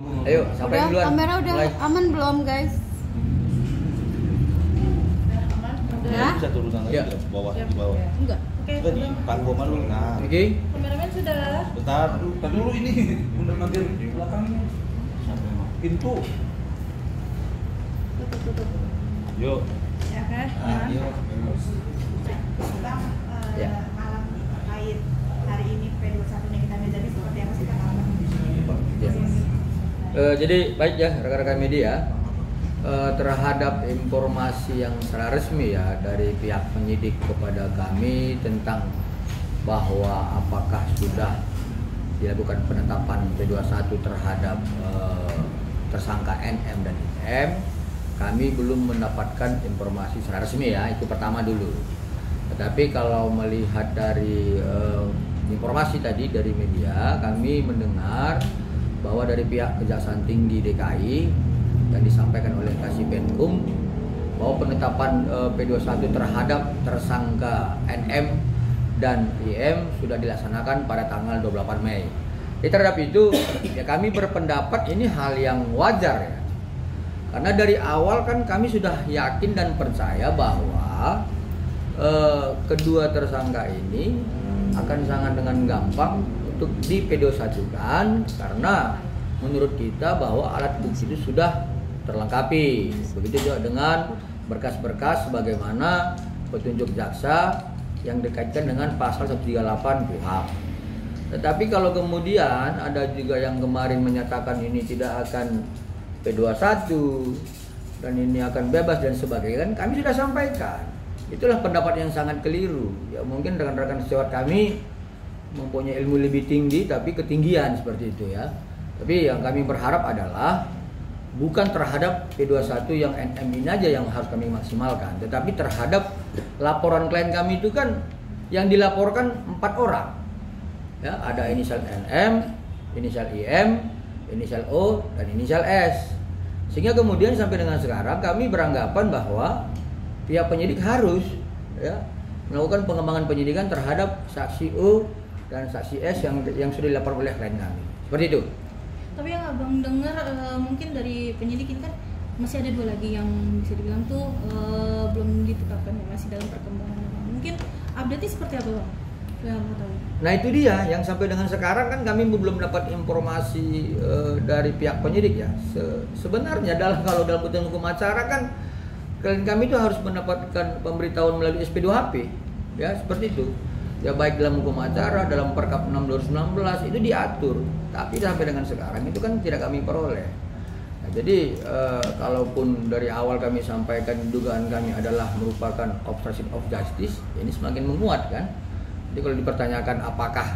Ayo, sampai Udah, duluan. kamera udah Mulai. aman belum guys? Ya? Ya? Bisa turun tangan Ya. di bawah, di bawah. Enggak. Oke, Udah di panggung dulu. Nah, Oke. kameramen sudah. bentar. Tadi dulu ini udah bagian belakangnya pintu. Tutup. Yuk. Ya kan? Nah, yuk. Bang, Ya. malam terkait hari ini P21 nya kita menjadi seperti apa sih Kak? Ya. Jadi baik ya rekan-rekan media, terhadap informasi yang secara resmi ya dari pihak penyidik kepada kami tentang bahwa apakah sudah dilakukan penetapan P21 terhadap tersangka NM dan IM, kami belum mendapatkan informasi secara resmi ya, itu pertama dulu. Tetapi kalau melihat dari informasi tadi dari media, kami mendengar bahwa dari pihak Kejaksaan Tinggi DKI yang disampaikan oleh Kasipenkum bahwa penetapan P21 terhadap tersangka NM dan IM sudah dilaksanakan pada tanggal 28 Mei. Terhadap itu ya kami berpendapat ini hal yang wajar ya. Karena dari awal kan kami sudah yakin dan percaya bahwa kedua tersangka ini akan sangat dengan gampang untuk di P21-kan karena menurut kita bahwa alat bukti itu sudah terlengkapi. Begitu juga dengan berkas-berkas sebagaimana petunjuk jaksa yang dikaitkan dengan pasal 138 KUHP. Tetapi kalau kemudian ada juga yang kemarin menyatakan ini tidak akan P21 dan ini akan bebas dan sebagainya, kan kami sudah sampaikan. Itulah pendapat yang sangat keliru. Ya mungkin rekan-rekan sejawat kami mempunyai ilmu lebih tinggi tapi ketinggian seperti itu ya. Tapi yang kami berharap adalah bukan terhadap P21 yang NM ini aja yang harus kami maksimalkan, tetapi terhadap laporan klien kami itu kan yang dilaporkan 4 orang. Ya, ada inisial NM, inisial IM, inisial O dan inisial S. Sehingga kemudian sampai dengan sekarang kami beranggapan bahwa pihak penyidik harus ya melakukan pengembangan penyidikan terhadap saksi O dan saksi S yang sudah dilaporkan oleh klien kami. Seperti itu. Tapi yang abang dengar mungkin dari penyidik ini kan masih ada 2 lagi yang bisa dibilang tuh belum ditetapkan, masih dalam perkembangan. Mungkin update-nya seperti apa bang? Yang mau tahu. Nah itu dia yang sampai dengan sekarang kan kami belum dapat informasi dari pihak penyidik ya. Sebenarnya kalau dalam ketentuan hukum acara kan klien kami itu harus mendapatkan pemberitahuan melalui SP2HP ya seperti itu. Ya baik dalam hukum acara, dalam Perkap 6 2019 itu diatur. Tapi sampai dengan sekarang itu kan tidak kami peroleh. Nah, jadi kalaupun dari awal kami sampaikan dugaan kami adalah merupakan obstruction of justice, ini semakin menguat kan. Jadi kalau dipertanyakan apakah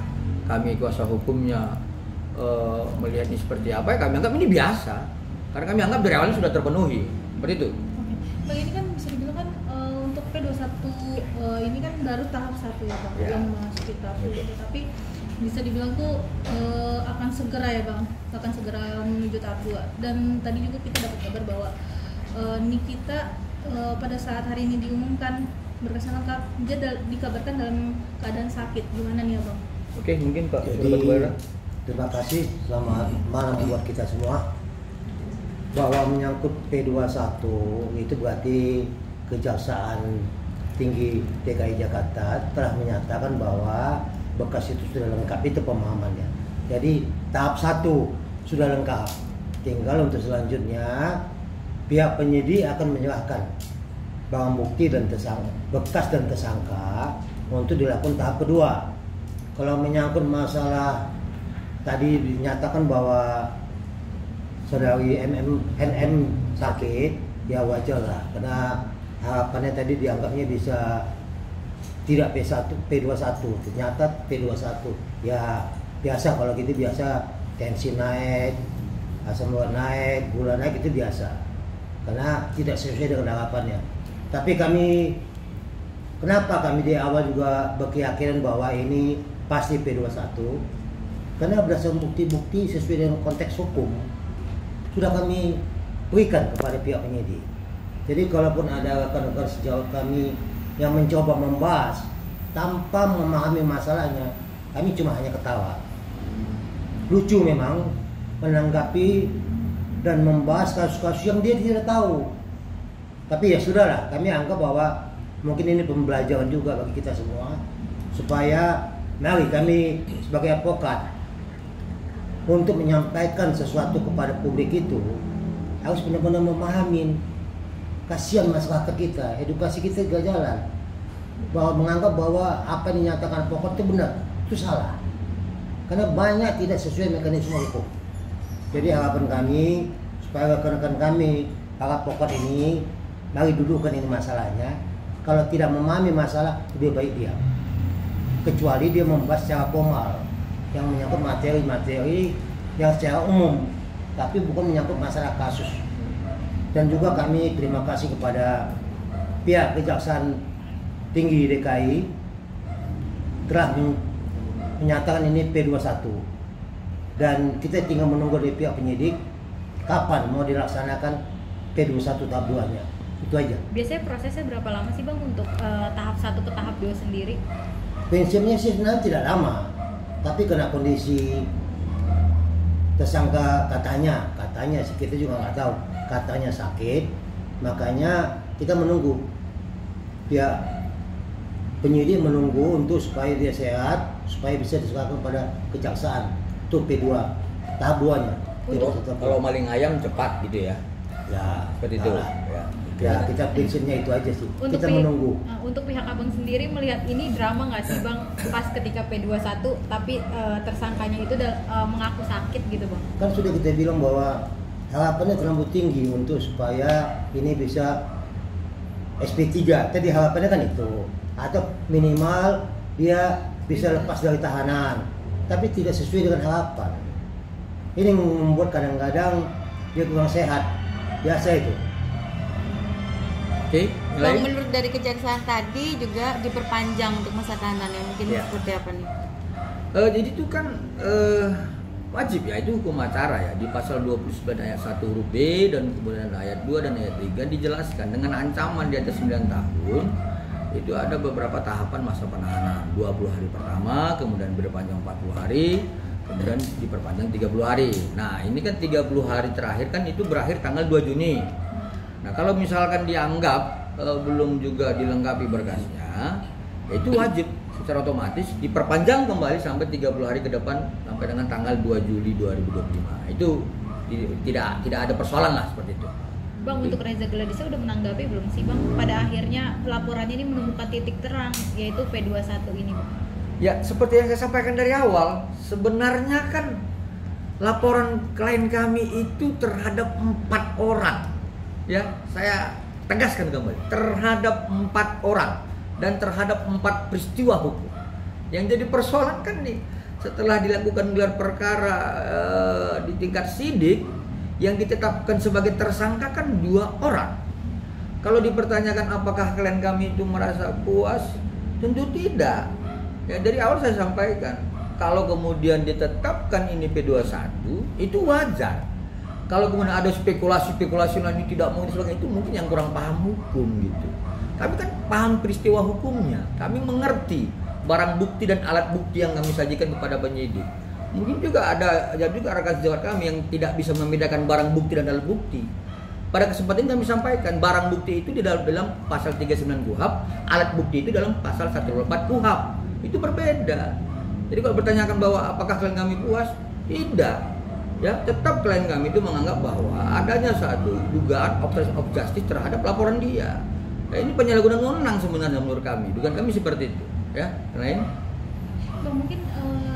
kami kuasa hukumnya melihat ini seperti apa, ya kami anggap ini biasa. Karena kami anggap dari awal sudah terpenuhi. Seperti itu. Bang ini kan bisa dibilang kan untuk P21 ini kan baru tahap 1 ya bang, Ya. belum memasuki tahap 2. Tapi bisa dibilang tuh akan segera ya bang, akan segera menuju tahap 2. Dan tadi juga kita dapat kabar bahwa Nikita pada saat hari ini diumumkan berkas lengkap, dia dikabarkan dalam keadaan sakit. Gimana nih ya bang? Oke, mungkin Pak Jadi Sobat Bara. terima kasih, selamat malam buat kita semua. Bahwa menyangkut P21 itu berarti Kejaksaan Tinggi DKI Jakarta telah menyatakan bahwa berkas itu sudah lengkap, itu pemahamannya. Jadi tahap 1 sudah lengkap, tinggal untuk selanjutnya pihak penyidik akan menyerahkan barang bukti dan tersangka, bekas dan tersangka untuk dilakukan tahap kedua. Kalau menyangkut masalah tadi dinyatakan bahwa saudari NM sakit, ya wajar lah, karena harapannya tadi dianggapnya bisa tidak P21, ternyata P21. Ya biasa kalau gitu, biasa tensi naik, asam urat naik, gula naik, itu biasa, karena tidak sesuai dengan harapannya. Tapi kenapa kami di awal juga berkeyakinan bahwa ini pasti P21? Karena berdasarkan bukti-bukti sesuai dengan konteks hukum sudah kami berikan kepada pihak penyidik. Jadi kalaupun ada rekan-rekan sejawat kami yang mencoba membahas tanpa memahami masalahnya, kami cuma hanya ketawa. Lucu memang, menanggapi dan membahas kasus-kasus yang dia tidak tahu. Tapi ya sudahlah, kami anggap bahwa mungkin ini pembelajaran juga bagi kita semua, supaya mari kami sebagai advokat untuk menyampaikan sesuatu kepada publik itu harus benar-benar memahami. Kasihan masyarakat kita, edukasi kita gak jalan, bahwa menganggap bahwa apa yang dinyatakan advokat itu benar, itu salah, karena banyak tidak sesuai mekanisme hukum. Jadi harapan kami supaya rekan-rekan kami para advokat ini mari dudukkan ini masalahnya. Kalau tidak memahami masalah, lebih baik diam, kecuali dia membahas secara formal yang menyangkut materi-materi yang secara umum, tapi bukan menyangkut masalah kasus. Dan juga kami terima kasih kepada pihak Kejaksaan Tinggi DKI telah menyatakan ini P21, dan kita tinggal menunggu dari pihak penyidik kapan mau dilaksanakan P21 tahap 2-nya. Itu aja. Biasanya prosesnya berapa lama sih Bang untuk tahap 1 ke tahap 2 sendiri? Prinsipnya sih sebenarnya tidak lama, tapi karena kondisi tersangka katanya sih, kita juga nggak tahu, katanya sakit, makanya kita menunggu, pihak penyidik menunggu untuk supaya dia sehat, supaya bisa diserahkan pada kejaksaan. Itu P2 tahap 2-nya. Kalau maling ayam cepat gitu ya. Ya, Seperti itu. nah, Ya. ya kita prinsipnya itu aja sih. Untuk Kita menunggu. Untuk pihak abang sendiri melihat ini drama nggak sih Bang pas ketika P21 tapi tersangkanya itu mengaku sakit gitu Bang? Kan sudah kita bilang bahwa harapannya terlalu tinggi untuk supaya ini bisa SP3. Tadi harapannya kan itu, atau minimal dia bisa lepas dari tahanan, tapi tidak sesuai dengan harapan. Ini membuat kadang-kadang dia kurang sehat, biasa itu. Oke, Bang, mulai. menurut dari kejaksaan tadi juga diperpanjang untuk masa tahanannya, mungkin Ya. seperti apa nih? Jadi itu kan wajib ya, itu hukum acara ya, di pasal 29 ayat 1 huruf B dan kemudian ayat 2 dan ayat 3 dijelaskan dengan ancaman di atas 9 tahun. Itu ada beberapa tahapan masa penahanan, 20 hari pertama, kemudian berpanjang 40 hari, kemudian diperpanjang 30 hari. Nah ini kan 30 hari terakhir kan itu berakhir tanggal 2 Juni. Nah kalau misalkan dianggap belum juga dilengkapi berkasnya, itu wajib secara otomatis diperpanjang kembali sampai 30 hari ke depan, sampai dengan tanggal 2 Juli 2025. Itu tidak ada persoalan lah seperti itu. Bang, untuk Reza Gladisa udah menanggapi belum sih Bang? Pada akhirnya laporannya ini menemukan titik terang, yaitu P21 ini Bang. Ya seperti yang saya sampaikan dari awal, sebenarnya kan laporan klien kami itu terhadap 4 orang. Ya, saya tegaskan kembali, terhadap 4 orang dan terhadap 4 peristiwa hukum. Yang jadi persoalan kan nih, setelah dilakukan gelar perkara di tingkat sidik, yang ditetapkan sebagai tersangka kan 2 orang. Kalau dipertanyakan apakah klien kami itu merasa puas, tentu tidak. Ya dari awal saya sampaikan, kalau kemudian ditetapkan ini P21 itu wajar. Kalau kemudian ada spekulasi-spekulasi lain tidak mungkin sebagainya, itu mungkin yang kurang paham hukum gitu. Kami kan paham peristiwa hukumnya, kami mengerti barang bukti dan alat bukti yang kami sajikan kepada penyidik. Mungkin juga ada juga rekan sejawat kami yang tidak bisa membedakan barang bukti dan alat bukti. Pada kesempatan ini kami sampaikan barang bukti itu di dalam pasal 39 KUHP, alat bukti itu dalam pasal 104 KUHP. Itu berbeda. Jadi kalau bertanyakan bahwa apakah klien kami puas, tidak. Ya, tetap klien kami itu menganggap bahwa adanya satu dugaan obstruction of justice terhadap laporan dia. Ya, ini penyalahgunaan wewenang sebenarnya menurut kami. Dugaan kami seperti itu. Ya, lain. Bang, mungkin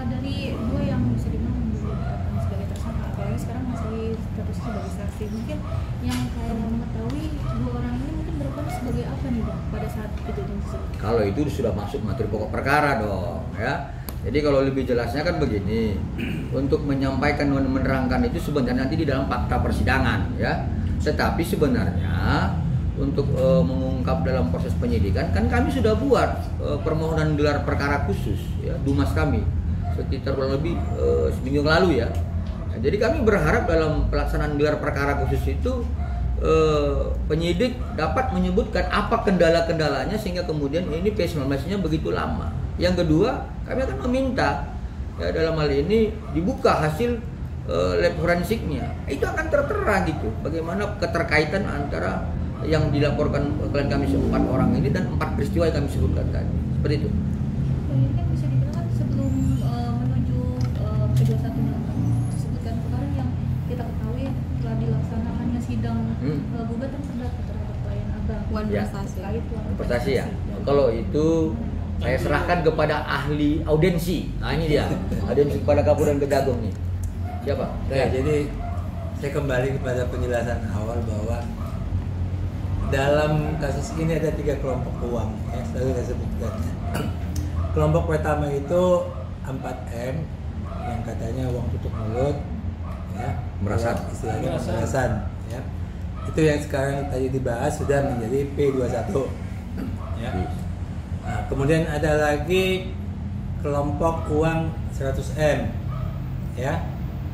dari 2 yang bisa dibilang ditetapkan sebagai tersangka, apalagi sekarang masih statusnya sebagai saksi, mungkin yang kalian mengetahui 2 orang ini mungkin berperan sebagai apa nih Bang pada saat kejadian tersebut? Kalau itu sudah masuk materi pokok perkara dong, ya. Jadi kalau lebih jelasnya kan begini, untuk menyampaikan dan menerangkan itu sebenarnya nanti di dalam fakta persidangan, ya. Tetapi sebenarnya untuk mengungkap dalam proses penyidikan kan kami sudah buat permohonan gelar perkara khusus, ya, Dumas kami sekitar kurang lebih seminggu lalu ya. Nah, jadi kami berharap dalam pelaksanaan gelar perkara khusus itu penyidik dapat menyebutkan apa kendala-kendalanya sehingga kemudian ini P19-nya begitu lama. Yang kedua, kami akan meminta ya, dalam hal ini dibuka hasil lab forensiknya, itu akan tertera gitu bagaimana keterkaitan antara yang dilaporkan klien kami 4 orang ini dan 4 peristiwa yang kami sebutkan tadi. Seperti itu. Ini kan bisa dibilang kan sebelum menuju P21 yang disebutkan kemarin yang kita ketahui telah dilaksanakannya sidang gugatan perdata terhadap klien Abang. Wan Ya. prestasi. Terkait wan Prestasi ya. prestasi. Kalau itu saya serahkan kepada ahli audensi. Nah ini dia, audensi kepada Kabupaten Kejagung nih. Siapa? Ya, jadi saya kembali kepada penjelasan awal bahwa dalam kasus ini ada 3 kelompok uang, ya, selalu saya sebutkan. Kelompok pertama itu 4M yang katanya uang tutup mulut, ya, Merasan. istilahnya pemerasan, ya. Itu yang sekarang tadi dibahas sudah menjadi P21, ya. Nah, kemudian ada lagi kelompok uang 100M, ya.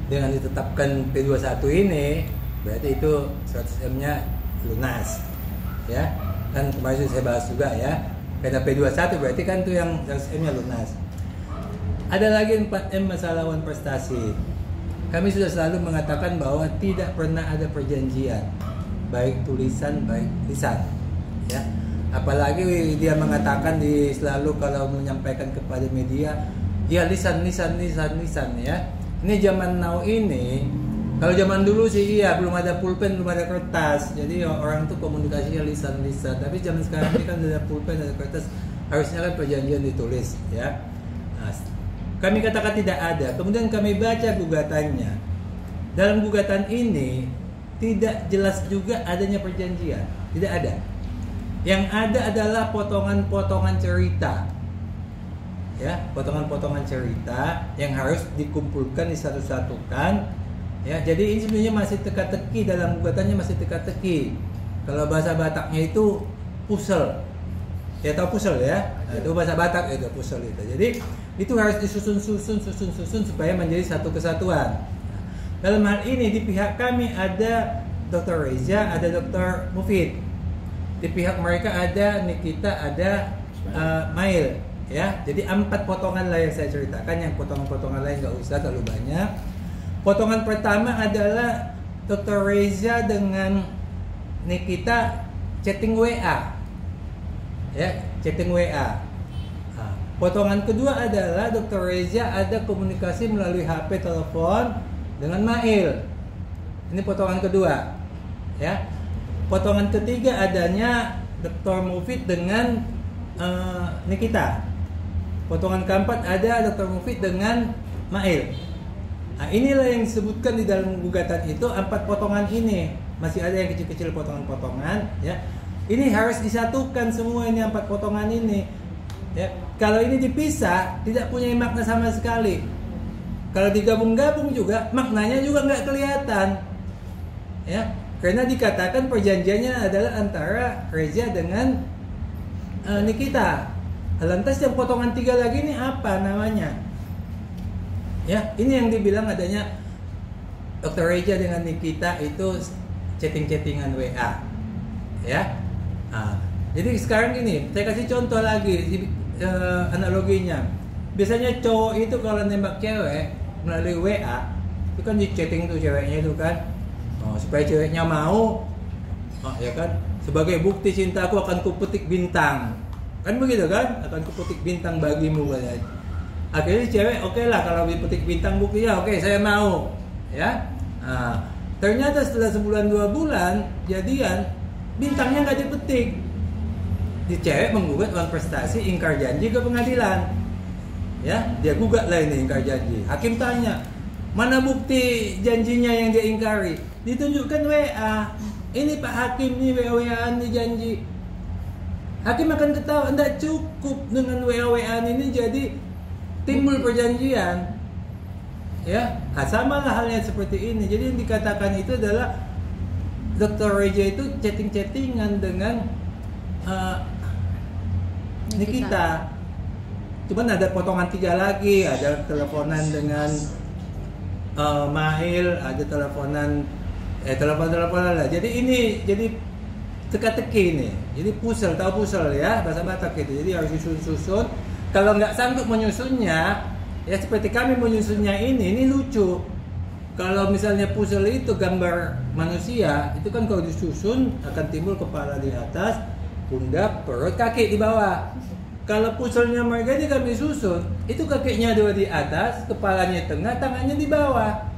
Dengan ditetapkan P21 ini berarti itu 100M-nya lunas, ya. Kan kemarin sudah saya bahas juga, ya. Karena P21 berarti kan itu yang 100M-nya lunas. Ada lagi 4M masalah wan prestasi. Kami sudah selalu mengatakan bahwa tidak pernah ada perjanjian, baik tulisan baik lisan, ya. Apalagi dia mengatakan selalu kalau menyampaikan kepada media, ya lisan, ya. Ini zaman now ini, kalau zaman dulu sih iya belum ada pulpen, belum ada kertas, jadi orang tuh komunikasinya lisan. Tapi zaman sekarang ini kan ada pulpen, ada kertas, harusnya kan perjanjian ditulis, ya. Nah, kami katakan tidak ada. Kemudian kami baca gugatannya. Dalam gugatan ini tidak jelas juga adanya perjanjian, tidak ada. Yang ada adalah potongan-potongan cerita. Ya, potongan-potongan cerita yang harus dikumpulkan, disatu-satukan, ya. Jadi ini sebenarnya masih teka-teki, dalam gugatannya masih teka-teki. Kalau bahasa Bataknya itu pusel, ya, tahu pusel ya. Nah, itu bahasa Batak itu pusel itu. Jadi itu harus disusun supaya menjadi satu kesatuan. Nah, dalam hal ini di pihak kami ada Dr. Reza, ada Dr. Mufid. Di pihak mereka ada Nikita, ada Mail. Ya, jadi 4 potongan lah yang saya ceritakan. Yang potongan-potongan lain nggak usah terlalu banyak. Potongan pertama adalah Dr. Reza dengan Nikita chatting WA, ya, chatting WA. Nah, potongan kedua adalah Dr. Reza ada komunikasi melalui HP telepon dengan Mail. Ini potongan kedua, ya. Potongan ketiga adanya Dr. Mufid dengan Nikita. Potongan keempat ada Dr. Mufid dengan Mail. Nah, inilah yang disebutkan di dalam gugatan itu 4 potongan ini. Masih ada yang kecil-kecil potongan-potongan, ya. Ini harus disatukan semua ini 4 potongan ini. Ya. Kalau ini dipisah tidak punya makna sama sekali. Kalau digabung-gabung juga maknanya juga nggak kelihatan. Ya, karena dikatakan perjanjiannya adalah antara Reza dengan Nikita. Lantas yang potongan 3 lagi ini apa namanya? Ya, ini yang dibilang adanya Dr. Reza dengan Nikita itu chatting-chattingan WA. Ya. Nah, jadi sekarang gini, saya kasih contoh lagi analoginya. Biasanya cowok itu kalau nembak cewek melalui WA, itu kan di chatting tuh ceweknya itu kan. Supaya ceweknya mau, ya kan? Sebagai bukti cintaku akan kupetik bintang. Kan begitu kan? Akan kupetik bintang bagimu katanya. Akhirnya cewek oke lah kalau dipetik bintang buktinya, oke saya mau, ya. Nah, ternyata setelah sebulan 2 bulan jadian bintangnya nggak dipetik. Di cewek menggugat wan prestasi ingkar janji ke pengadilan, ya. Dia gugat lah ini ingkar janji. Hakim tanya, mana bukti janjinya yang dia ingkari? Ditunjukkan WA. Ini Pak Hakim nih WA-WAan nih janji. Hakim akan ketawa, tidak cukup dengan WA-WAan ini jadi timbul perjanjian, ya. Nah, sama lah halnya seperti ini. Jadi yang dikatakan itu adalah Dr. Reza itu chatting-chattingan dengan Nikita. Cuman ada potongan 3 lagi, ada teleponan dengan Mail, ada teleponan lah. Jadi ini jadi teka-teki ini. Jadi pusel, tahu pusel ya, bahasa Batak gitu. Jadi harus disusun-susun. Kalau nggak sanggup menyusunnya, ya seperti kami menyusunnya ini lucu. Kalau misalnya puzzle itu gambar manusia, itu kan kalau disusun akan timbul kepala di atas, pundak, perut, kaki di bawah. Kalau puzzle-nya mereka ini kami susun, itu kakinya 2 di atas, kepalanya tengah, tangannya di bawah.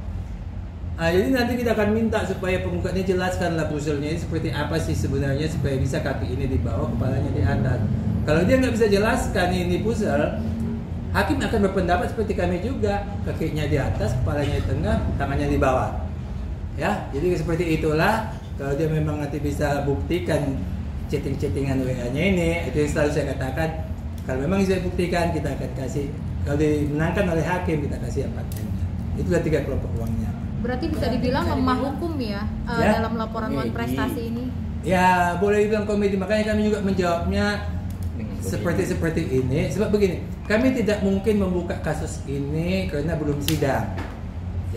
Nah, jadi nanti kita akan minta supaya pemukanya jelaskanlah puzzle-nya ini seperti apa sih sebenarnya supaya bisa kaki ini di bawah, kepalanya di atas. Kalau dia nggak bisa jelaskan ini puzzle, hakim akan berpendapat seperti kami juga, kakinya di atas, kepalanya di tengah, tangannya di bawah. Ya, jadi seperti itulah. Kalau dia memang nanti bisa buktikan chatting-chattingan WA-nya ini, itu yang selalu saya katakan. Kalau memang bisa buktikan, kita akan kasih. Kalau dimenangkan oleh hakim, kita kasih patennya. Itulah 3 kelompok uangnya. Berarti bisa dibilang lemah hukum ya, dalam laporan uang prestasi ini. Ya, boleh dibilang komedi. Makanya kami juga menjawabnya seperti ini. Sebab begini, kami tidak mungkin membuka kasus ini karena belum sidang.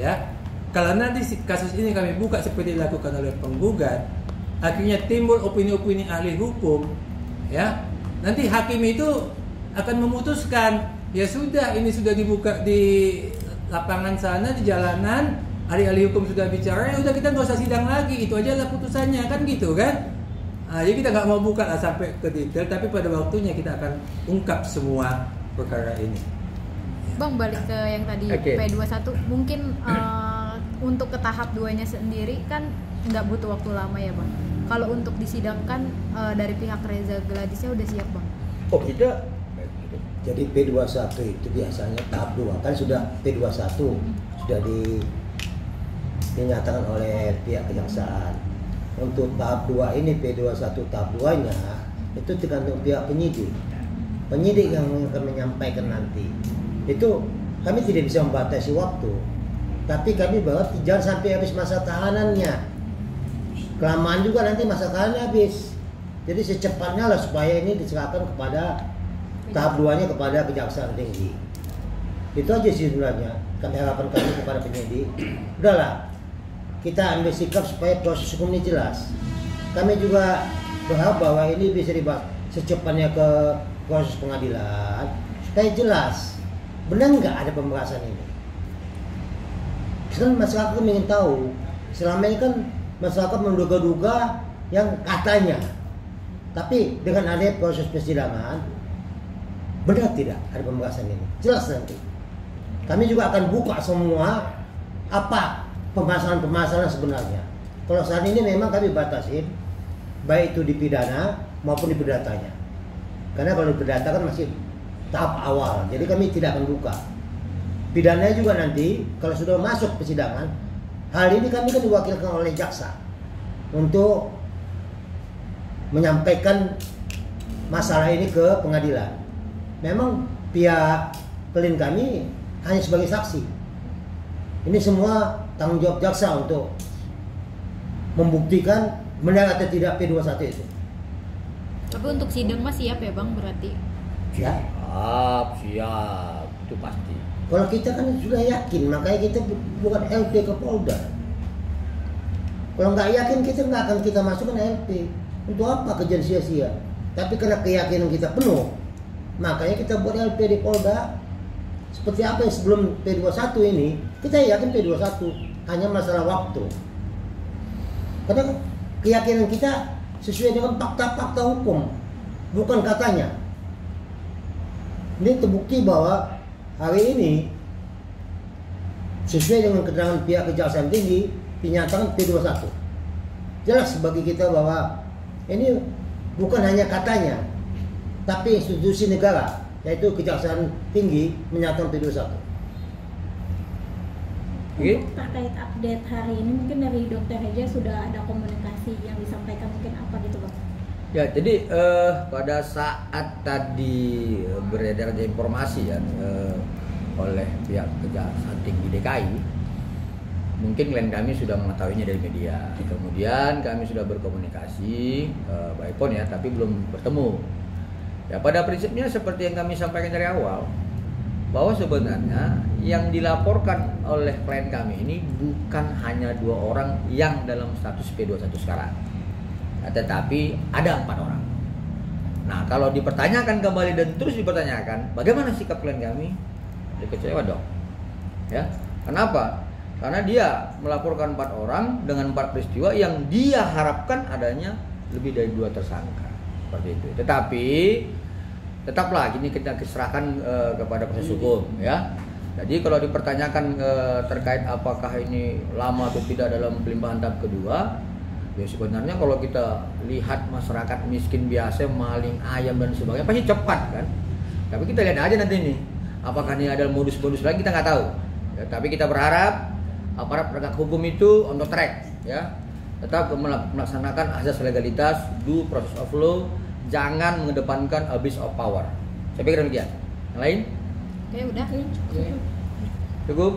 Ya, kalau nanti kasus ini kami buka seperti dilakukan oleh penggugat, akhirnya timbul opini-opini ahli hukum. Ya, nanti hakim itu akan memutuskan, ya sudah, ini sudah dibuka di lapangan sana, di jalanan, ahli-ahli hukum sudah bicara, ya udah kita nggak usah sidang lagi, itu aja lah putusannya, kan gitu kan. Nah, jadi kita nggak mau buka lah sampai ke detail, tapi pada waktunya kita akan ungkap semua perkara ini. Bang, balik ke yang tadi P21, mungkin untuk ke tahap 2-nya sendiri kan nggak butuh waktu lama ya Bang. Kalau untuk disidangkan dari pihak Reza Gladisnya udah siap Bang? Oh tidak. Jadi P21 itu biasanya tahap 2 kan sudah P21 sudah dinyatakan oleh pihak kejaksaan. Untuk tahap 2 ini P21 tahap 2-nya itu tergantung pihak penyidik. Penyidik yang akan menyampaikan nanti. Itu kami tidak bisa membatasi waktu. Tapi kami bahwa jangan sampai habis masa tahanannya. Kelamaan juga nanti masa tahanannya habis. Jadi secepatnya lah supaya ini diserahkan kepada tahap 2-nya kepada Kejaksaan Tinggi. Itu aja sih sebenarnya. Kami harapan kami kepada penyidik. Udahlah, kita ambil sikap supaya proses hukum ini jelas. Kami juga berharap bahwa ini bisa dibahas secepatnya ke proses pengadilan supaya jelas benar nggak ada pembahasan ini. Sekarang masyarakat ingin tahu. Selama ini kan masyarakat menduga-duga yang katanya, tapi dengan adanya proses persidangan benar tidak ada pembahasan ini, jelas nanti. Kami juga akan buka semua apa permasalahan-permasalahan sebenarnya. Kalau saat ini memang kami batasin, baik itu di pidana maupun di perdatanya. Karena kalau di perdata kan masih tahap awal, jadi kami tidak akan buka. Pidananya juga nanti, kalau sudah masuk persidangan, hal ini kami kan diwakilkan oleh jaksa untuk menyampaikan masalah ini ke pengadilan. Memang pihak klien kami hanya sebagai saksi. Ini semua tanggung jawab jaksa untuk membuktikan benar atau tidak P21 itu. Tapi untuk sidang mas siap ya Bang berarti? Ya. Siap, itu pasti. Kalau kita kan sudah yakin, makanya kita bukan LP ke Polda. Kalau nggak yakin kita nggak akan kita masukkan LP. Untuk apa kerjaan sia-sia? Tapi karena keyakinan kita penuh, makanya kita buat LP di Polda. Seperti apa yang sebelum P21 ini, kita yakin P21 hanya masalah waktu. Karena keyakinan kita sesuai dengan fakta-fakta hukum, bukan katanya. Ini terbukti bahwa hari ini sesuai dengan keterangan pihak Kejaksaan Tinggi dinyatakan P21. Jelas bagi kita bahwa ini bukan hanya katanya, tapi institusi negara, yaitu Kejaksaan Tinggi menyatakan P21. Untuk terkait update hari ini mungkin dari Dr. Reza sudah ada komunikasi yang disampaikan, mungkin apa gitu Bang? Ya, jadi pada saat tadi beredar informasi ya oleh pihak Kejaksaan Tinggi DKI, mungkin klien kami sudah mengetahuinya dari media. Kemudian kami sudah berkomunikasi by phone ya, tapi belum bertemu. Ya, pada prinsipnya seperti yang kami sampaikan dari awal, bahwa sebenarnya yang dilaporkan oleh klien kami ini bukan hanya 2 orang yang dalam status P21 sekarang, tetapi ada 4 orang. Nah, kalau dipertanyakan kembali dan terus dipertanyakan, bagaimana sikap klien kami? Ya, kecewa dong. Ya, kenapa? Karena dia melaporkan 4 orang dengan 4 peristiwa yang dia harapkan adanya lebih dari 2 tersangka. Seperti itu. Tetapi tetaplah ini kita serahkan kepada proses hukum ya. Jadi kalau dipertanyakan terkait apakah ini lama atau tidak dalam pelimpahan tahap kedua, ya sebenarnya kalau kita lihat masyarakat miskin biasa maling ayam dan sebagainya pasti cepat kan. Tapi kita lihat aja nanti nih, apakah ini ada modus-modus lagi kita nggak tahu. Ya, tapi kita berharap aparat penegak hukum itu on the track ya, tetap melaksanakan asas legalitas, due process of law, jangan mengedepankan abuse of power. Saya pikir demikian. Yang lain? Oke, udah. Cukup.